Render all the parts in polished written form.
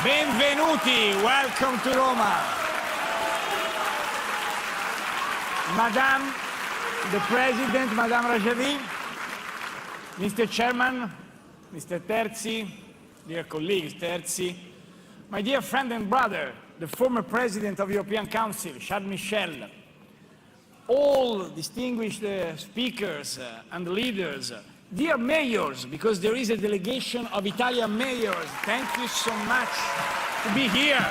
Benvenuti, welcome to Roma. Madame the President, Madame Rajavi, Mr. Chairman, Mr. Terzi, dear colleagues Terzi, my dear friend and brother, the former President of the European Council, Charles Michel, all distinguished speakers and leaders, dear mayors, because there is a delegation of Italian mayors, thank you so much to be here.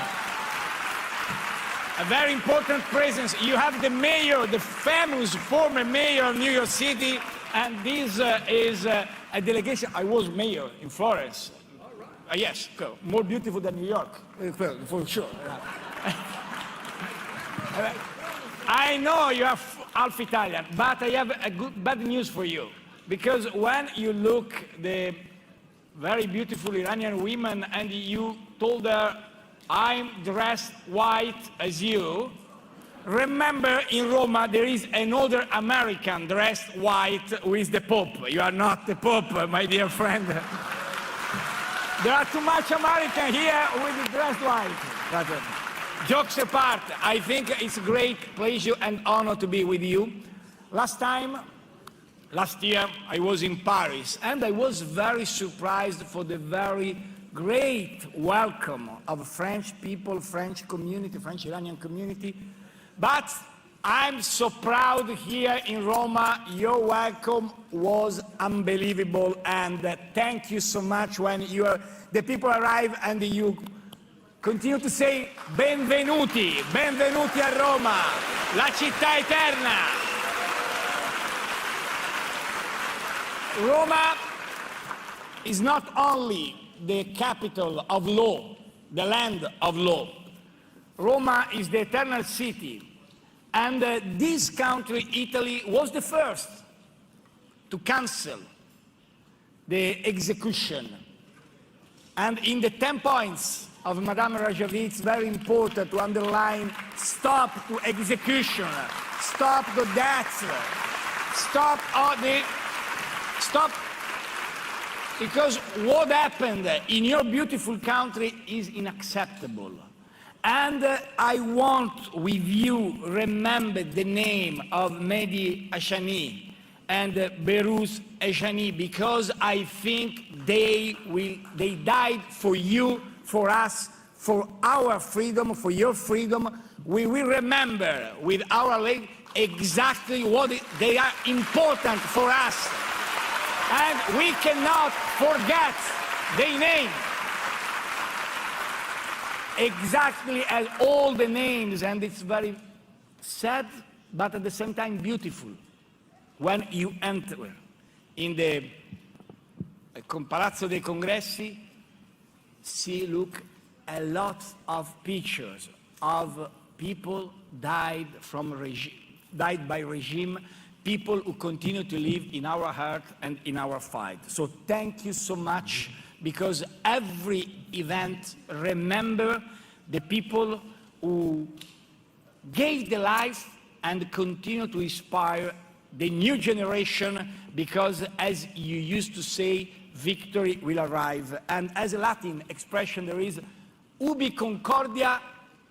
A very important presence. You have the mayor, the famous former mayor of New York City, and this is a delegation. I was mayor in Florence. Yes, more beautiful than New York, for sure. I know you are half Italian, but I have bad news for you. Because when you look the very beautiful Iranian women and you told her, I'm dressed white as you, remember in Roma there is another American dressed white who is the Pope. You are not the Pope, my dear friend. There are too much American here with dressed white. But, jokes apart, I think it's a great pleasure and honor to be with you. Last year, I was in Paris, and I was very surprised for the very great welcome of French people, French community, French Iranian community. But I'm so proud here in Roma. Your welcome was unbelievable, and thank you so much when the people arrive and you continue to say benvenuti, benvenuti a Roma, la città eterna. Roma is not only the capital of law, the land of law. Roma is the eternal city. And this country, Italy, was the first to cancel the execution. And in the 10 points of Madame Rajavi, it's very important to underline stop to execution, stop the deaths, stop because what happened in your beautiful country is unacceptable. And I want with you remember the name of Mehdi Hashani and Behrouz Eshani, because I think they died for you, for us, for our freedom, for your freedom. We will remember with our leg exactly what they are important for us. And we cannot forget their name. Exactly as all the names, and it's very sad, but at the same time beautiful. When you enter in the Palazzo dei Congressi, look a lot of pictures of people died by regime, people who continue to live in our heart and in our fight. So thank you so much, because every event remember the people who gave their life and continue to inspire the new generation, because as you used to say, victory will arrive. And as a Latin expression, there is ubi concordia,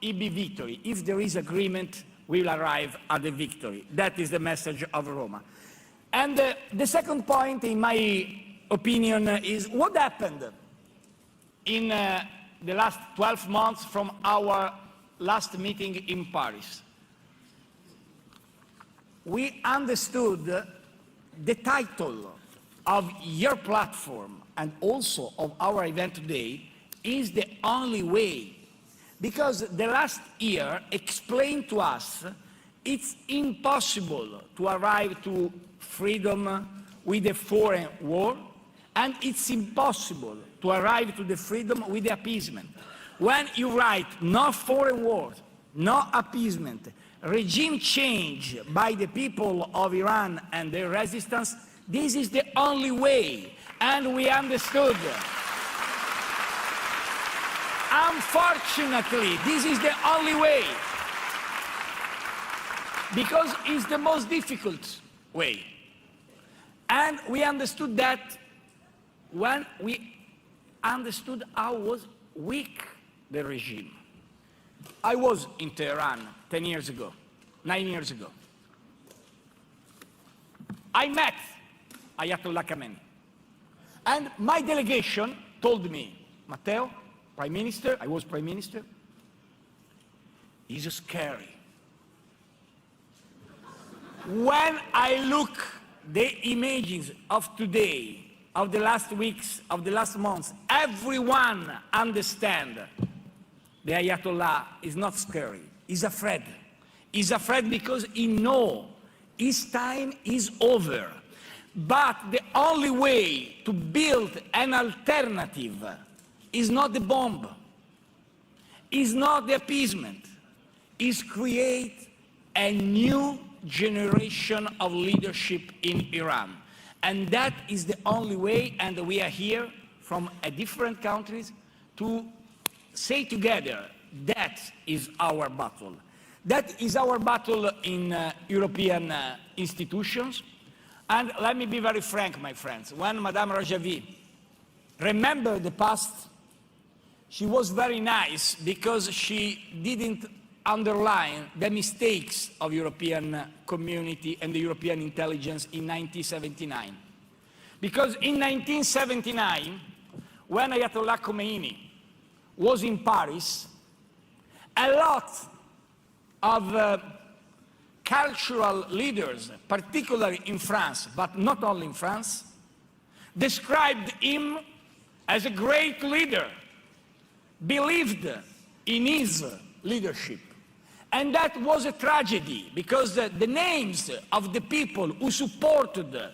ibi victory. If there is agreement, we will arrive at the victory. That is the message of Roma. And the second point, in my opinion, is what happened in the last 12 months from our last meeting in Paris. We understood the title of your platform and also of our event today is the only way. Because the last year explained to us it's impossible to arrive to freedom with a foreign war, and it's impossible to arrive to the freedom with the appeasement. When you write no foreign war, no appeasement, regime change by the people of Iran and their resistance, this is the only way, and we understood. Unfortunately, this is the only way, because it's the most difficult way. And we understood that when we understood how was weak the regime. I was in Tehran 10 years ago, 9 years ago. I met Ayatollah Khamenei. And my delegation told me, Matteo, Prime Minister, I was Prime Minister, he's scary. When I look the images of today, of the last weeks, of the last months, everyone understands the Ayatollah is not scary. He's afraid. He's afraid because he knows his time is over. But the only way to build an alternative is not the bomb, is not the appeasement, is create a new generation of leadership in Iran. And that is the only way, and we are here from different countries to say together, that is our battle. That is our battle in European institutions. And let me be very frank, my friends. When Madame Rajavi remembered the past, she was very nice because she didn't underline the mistakes of European community and the European intelligence in 1979. Because in 1979, when Ayatollah Khomeini was in Paris, a lot of cultural leaders, particularly in France, but not only in France, described him as a great leader, believed in his leadership. And that was a tragedy, because the names of the people who supported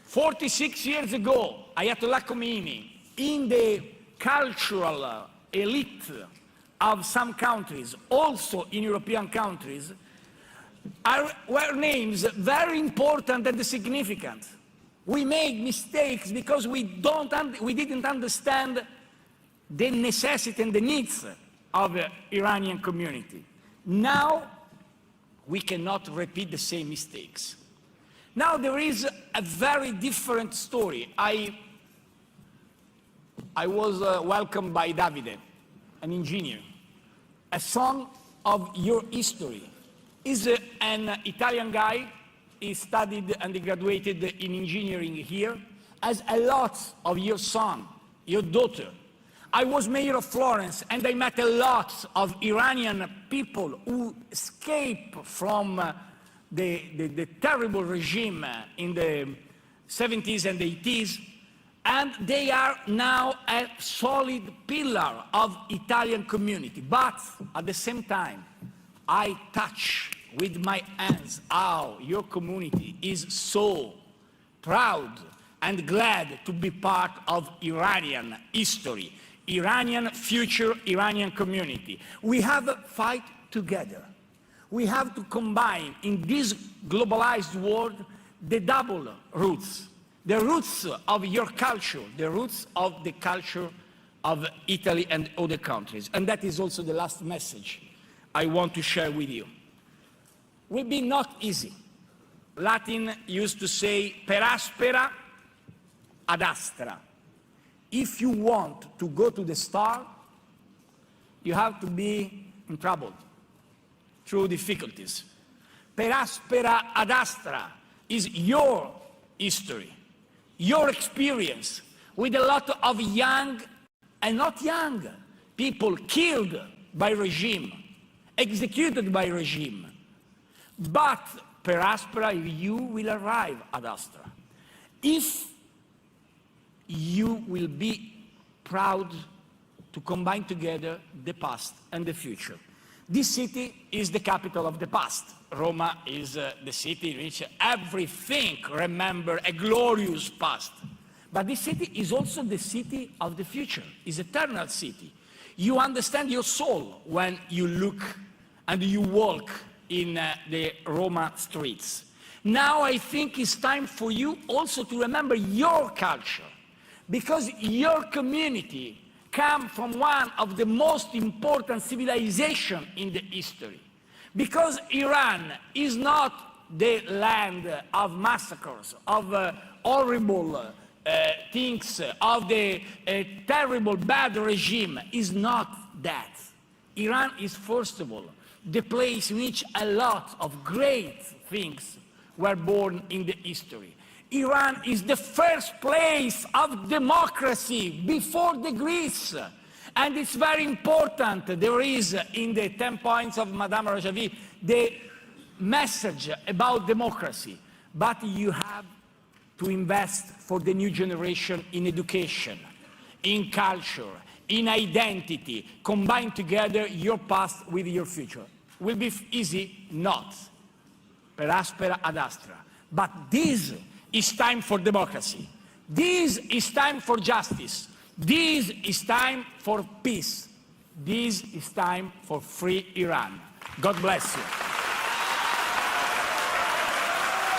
46 years ago Ayatollah Khomeini in the cultural elite of some countries, also in European countries, were names very important and significant. We made mistakes because we didn't understand the necessity and the needs of the Iranian community. Now, we cannot repeat the same mistakes. Now there is a very different story. I was welcomed by Davide, an engineer, a son of your history. He's an Italian guy. He studied and he graduated in engineering here, as a lot of your son, your daughter. I was mayor of Florence, and I met a lot of Iranian people who escaped from the terrible regime in the 70s and 80s, and they are now a solid pillar of Italian community. But at the same time, I touch with my hands how your community is so proud and glad to be part of Iranian history, Iranian future, Iranian community. We have to fight together. We have to combine in this globalized world the double roots, the roots of your culture, the roots of the culture of Italy and other countries. And that is also the last message I want to share with you. Will be not easy. Latin used to say per aspera ad astra. If you want to go to the star, you have to be in trouble, through difficulties. Per aspera ad astra is your history, your experience with a lot of young and not young people killed by regime, executed by regime. But per aspera, you will arrive ad astra. If you will be proud to combine together the past and the future. This city is the capital of the past. Roma is the city in which everything remembers a glorious past. But this city is also the city of the future, is eternal city. You understand your soul when you look and you walk in the Roma streets. Now I think it's time for you also to remember your culture, because your community comes from one of the most important civilizations in the history. Because Iran is not the land of massacres, of horrible thinks of the terrible, bad regime is not that. Iran is, first of all, the place in which a lot of great things were born in the history. Iran is the first place of democracy before the Greece. And it's very important. There is in the 10 points of Madame Rajavi the message about democracy. But you have to invest for the new generation in education, in culture, in identity. Combine together your past with your future. Will be easy? Not. Per aspera ad astra. But this is time for democracy. This is time for justice. This is time for peace. This is time for free Iran. God bless you.